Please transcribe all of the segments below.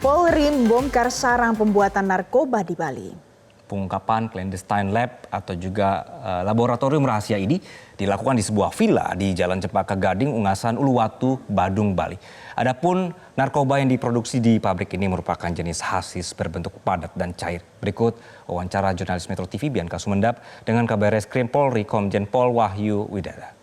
Polri membongkar sarang pembuatan narkoba di Bali. Pengungkapan clandestine lab atau juga laboratorium rahasia ini dilakukan di sebuah villa di Jalan Cempaka Gading, Ungasan, Uluwatu, Badung, Bali. Adapun narkoba yang diproduksi di pabrik ini merupakan jenis hasis berbentuk padat dan cair. Berikut wawancara jurnalis Metro TV Bianca Sumendap dengan Kabarreskrim Polri Komjen Pol Wahyu Widada.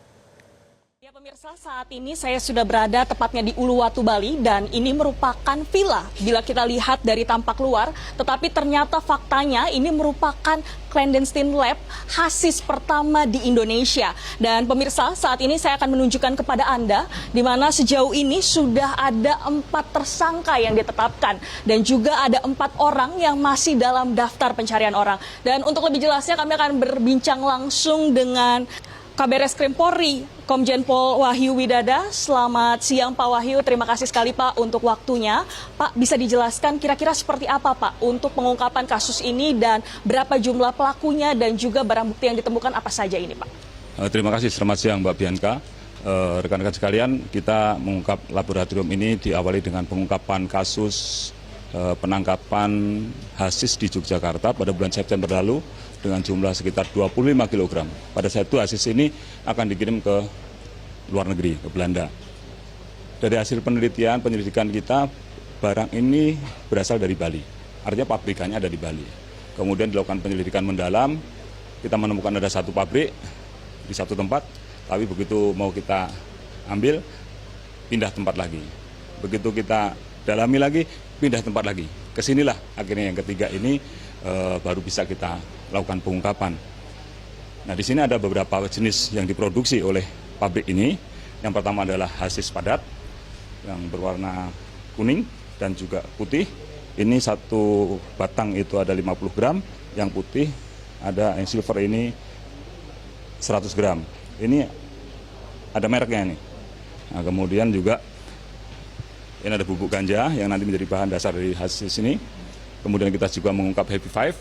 Pemirsa, saat ini saya sudah berada tepatnya di Uluwatu, Bali, dan ini merupakan villa bila kita lihat dari tampak luar, tetapi ternyata faktanya ini merupakan clandestine lab hasis pertama di Indonesia. Dan pemirsa, saat ini saya akan menunjukkan kepada Anda di mana sejauh ini sudah ada 4 tersangka yang ditetapkan dan juga ada 4 orang yang masih dalam daftar pencarian orang. Dan untuk lebih jelasnya kami akan berbincang langsung dengan Kabarreskrim Polri, Komjen Pol Wahyu Widada. Selamat siang Pak Wahyu, terima kasih sekali Pak untuk waktunya. Pak, bisa dijelaskan kira-kira seperti apa Pak untuk pengungkapan kasus ini dan berapa jumlah pelakunya dan juga barang bukti yang ditemukan apa saja ini Pak? Terima kasih, selamat siang Mbak Bianca. Rekan-rekan sekalian, kita mengungkap laboratorium ini diawali dengan pengungkapan kasus penangkapan hasis di Yogyakarta pada bulan September lalu dengan jumlah sekitar 25 kg. Pada saat itu hasis ini akan dikirim ke luar negeri, ke Belanda. Dari hasil penyelidikan kita, barang ini berasal dari Bali. Artinya pabrikannya ada di Bali. Kemudian dilakukan penyelidikan mendalam, kita menemukan ada satu pabrik di satu tempat, tapi begitu mau kita ambil, pindah tempat lagi. Begitu kita dalami lagi, pindah tempat lagi. Kesinilah akhirnya yang ketiga ini baru bisa kita lakukan pengungkapan. Nah, di sini ada beberapa jenis yang diproduksi oleh pabrik ini. Yang pertama adalah hasis padat yang berwarna kuning dan juga putih. Ini satu batang itu ada 50 gram, yang putih ada yang silver ini 100 gram. Ini ada mereknya ini. Nah, kemudian juga ini ada bubuk ganja yang nanti menjadi bahan dasar dari hasis ini. Kemudian kita juga mengungkap Happy Five.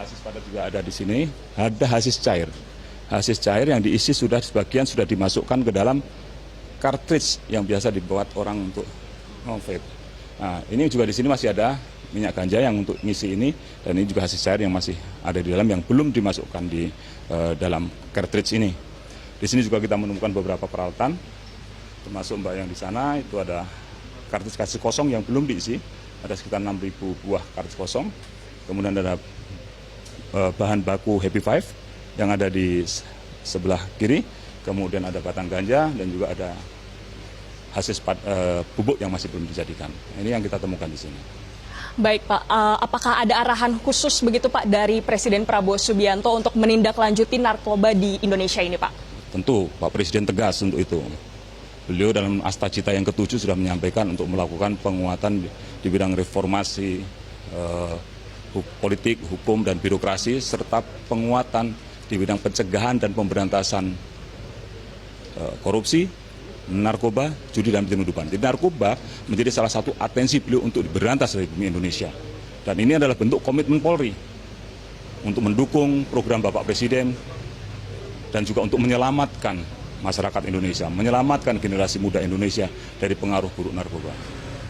Hasis padat juga ada di sini. Ada hasis cair. Hasis cair yang diisi sebagian sudah dimasukkan ke dalam cartridge yang biasa dibuat orang untuk vape. Nah, ini juga di sini masih ada minyak ganja yang untuk ngisi ini, dan ini juga hasis cair yang masih ada di dalam yang belum dimasukkan di dalam cartridge ini. Di sini juga kita menemukan beberapa peralatan, termasuk Mbak yang di sana itu ada kartis kosong yang belum diisi, ada sekitar 6.000 buah kartis kosong. Kemudian ada bahan baku Happy Five yang ada di sebelah kiri. Kemudian ada batang ganja dan juga ada hasis bubuk yang masih belum dijadikan. Ini yang kita temukan di sini. Baik Pak, apakah ada arahan khusus begitu Pak dari Presiden Prabowo Subianto untuk menindaklanjuti narkoba di Indonesia ini Pak? Tentu Pak Presiden tegas untuk itu. Beliau dalam Asta Cita yang ke-7 sudah menyampaikan untuk melakukan penguatan di bidang reformasi politik, hukum, dan birokrasi, serta penguatan di bidang pencegahan dan pemberantasan korupsi, narkoba, judi, dan penyelundupan. Jadi narkoba menjadi salah satu atensi beliau untuk diberantas dari bumi Indonesia. Dan ini adalah bentuk komitmen Polri untuk mendukung program Bapak Presiden dan juga untuk menyelamatkan masyarakat Indonesia, menyelamatkan generasi muda Indonesia dari pengaruh buruk narkoba.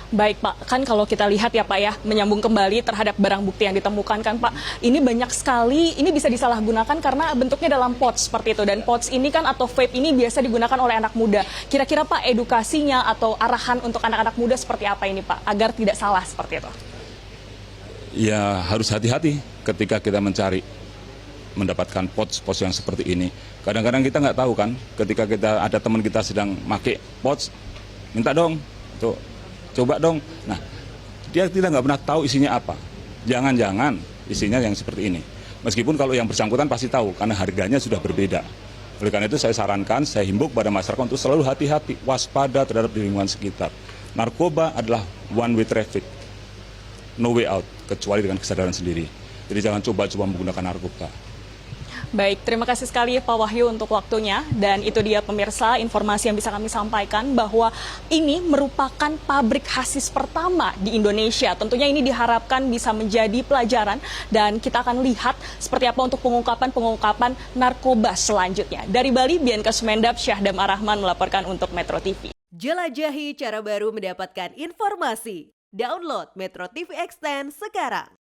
Baik Pak, kan kalau kita lihat ya Pak ya, menyambung kembali terhadap barang bukti yang ditemukan kan Pak, ini banyak sekali, ini bisa disalahgunakan karena bentuknya dalam pouch seperti itu. Dan pouch ini kan atau vape ini biasa digunakan oleh anak muda. Kira-kira Pak edukasinya atau arahan untuk anak-anak muda seperti apa ini Pak, agar tidak salah seperti itu? Ya harus hati-hati ketika kita mendapatkan pouch yang seperti ini. Kadang-kadang kita nggak tahu kan, ketika kita ada teman kita sedang pakai pouch, minta dong, tuh, coba dong. Nah, dia tidak pernah tahu isinya apa. Jangan-jangan isinya yang seperti ini. Meskipun kalau yang bersangkutan pasti tahu, karena harganya sudah berbeda. Oleh karena itu saya sarankan, saya himbau kepada masyarakat untuk selalu hati-hati, waspada terhadap lingkungan sekitar. Narkoba adalah one way traffic, no way out, kecuali dengan kesadaran sendiri. Jadi jangan coba-coba menggunakan narkoba. Baik, terima kasih sekali Pak Wahyu untuk waktunya. Dan itu dia pemirsa informasi yang bisa kami sampaikan bahwa ini merupakan pabrik hasis pertama di Indonesia. Tentunya ini diharapkan bisa menjadi pelajaran dan kita akan lihat seperti apa untuk pengungkapan narkoba selanjutnya. Dari Bali, Bianca Sumendap, Syahdam Arahman melaporkan untuk Metro TV. Jelajahi cara baru mendapatkan informasi. Download Metro TV Extend sekarang.